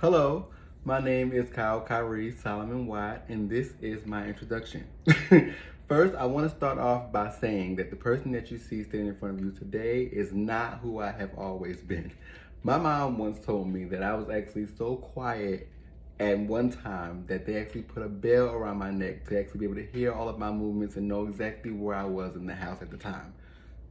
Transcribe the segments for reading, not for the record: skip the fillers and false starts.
Hello, my name is Kyle Kyrie Solomon Watt, and this is my introduction. First, I want to start off by saying that the person that you see standing in front of you today is not who I have always been. My mom once told me that I was actually so quiet at one time that they actually put a bell around my neck to actually be able to hear all of my movements and know exactly where I was in the house at the time.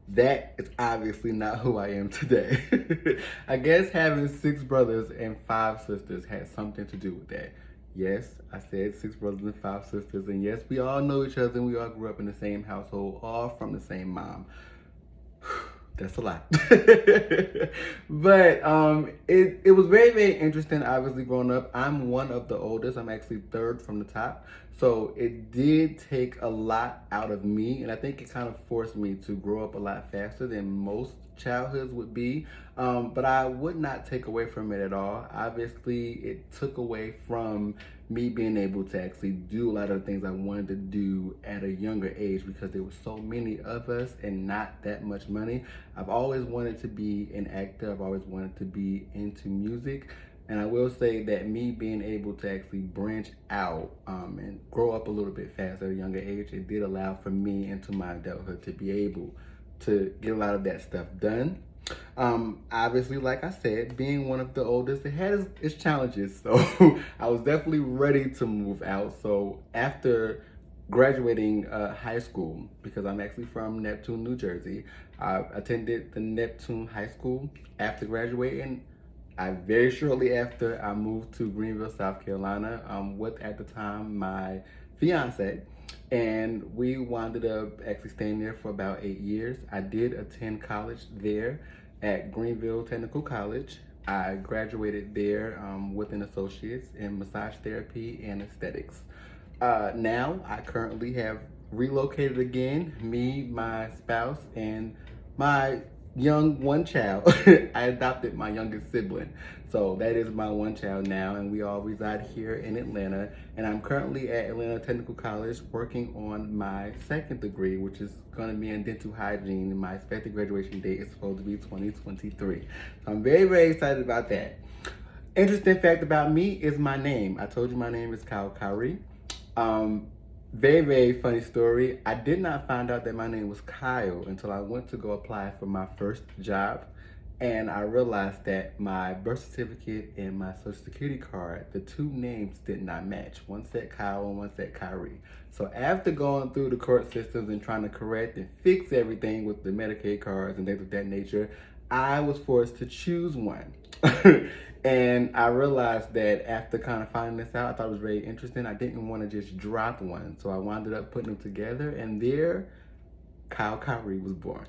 That is obviously not who I am today. I guess having 6 brothers and 5 sisters had something to do with that. Yes, I said 6 brothers and 5 sisters, and yes, we all know each other and we all grew up in the same household, all from the same mom. That's a lot. But it was very, very interesting, obviously, growing up. I'm one of the oldest. I'm actually third from the top. So it did take a lot out of me, and I think it kind of forced me to grow up a lot faster than most childhoods would be. But I would not take away from it at all. Obviously, it took away from me being able to actually do a lot of the things I wanted to do at a younger age because there were so many of us and not that much money. I've always wanted to be an actor. I've always wanted to be into music. And I will say that me being able to actually branch out and grow up a little bit faster at a younger age, it did allow for me into my adulthood to be able to get a lot of that stuff done. Obviously, like I said, being one of the oldest, it had its challenges. So I was definitely ready to move out. So after graduating high school, because I'm actually from Neptune, New Jersey, I attended the Neptune High School. After graduating, very shortly after, I moved to Greenville, South Carolina, with at the time my fiance, and we wound up actually staying there for about 8 years. I did attend college there at Greenville Technical College. I graduated there with an associate's in massage therapy and aesthetics. Now I currently have relocated again, me, my spouse, and my young one child. I adopted my youngest sibling. So that is my one child now, and we all reside here in Atlanta. And I'm currently at Atlanta Technical College working on my second degree, which is gonna be in dental hygiene. And my expected graduation date is supposed to be 2023. So I'm very, very excited about that. Interesting fact about me is my name. I told you my name is Kyle Kyrie. Very, very funny story. I did not find out that my name was Kyle until I went to go apply for my first job. And I realized that my birth certificate and my social security card, the two names did not match. One said Kyle and one said Kyrie. So after going through the court systems and trying to correct and fix everything with the Medicaid cards and things of that nature, I was forced to choose one. And I realized that after kind of finding this out, I thought it was very interesting. I didn't want to just drop one. So I wound up putting them together, and there Kyle Kyrie was born.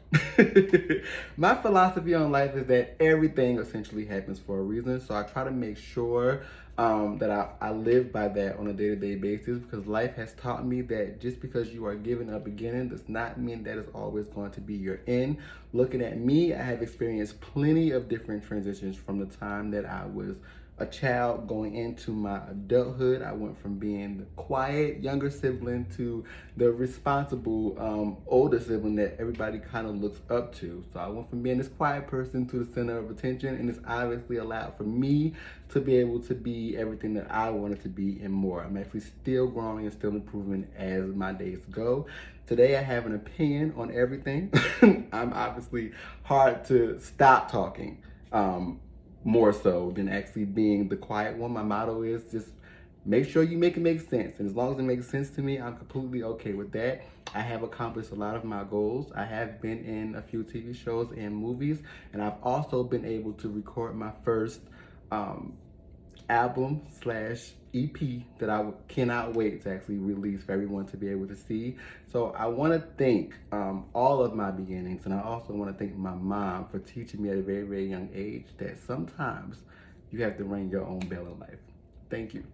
My philosophy on life is that everything essentially happens for a reason. So I try to make sure that I live by that on a day-to-day basis, because life has taught me that just because you are given a beginning does not mean that it's always going to be your end. Looking at me, I have experienced plenty of different transitions from the time that I was a child going into my adulthood. I went from being the quiet younger sibling to the responsible older sibling that everybody kind of looks up to. So I went from being this quiet person to the center of attention, and it's obviously allowed for me to be able to be everything that I wanted to be and more. I'm actually still growing and still improving as my days go. Today I have an opinion on everything. I'm obviously hard to stop talking. More so than actually being the quiet one. My motto is just make sure you make it make sense. And as long as it makes sense to me, I'm completely okay with that. I have accomplished a lot of my goals. I have been in a few TV shows and movies, and I've also been able to record my first album slash EP that I cannot wait to actually release for everyone to be able to see. So I want to thank all of my beginnings, and I also want to thank my mom for teaching me at a very, very young age that sometimes you have to ring your own bell in life. Thank you.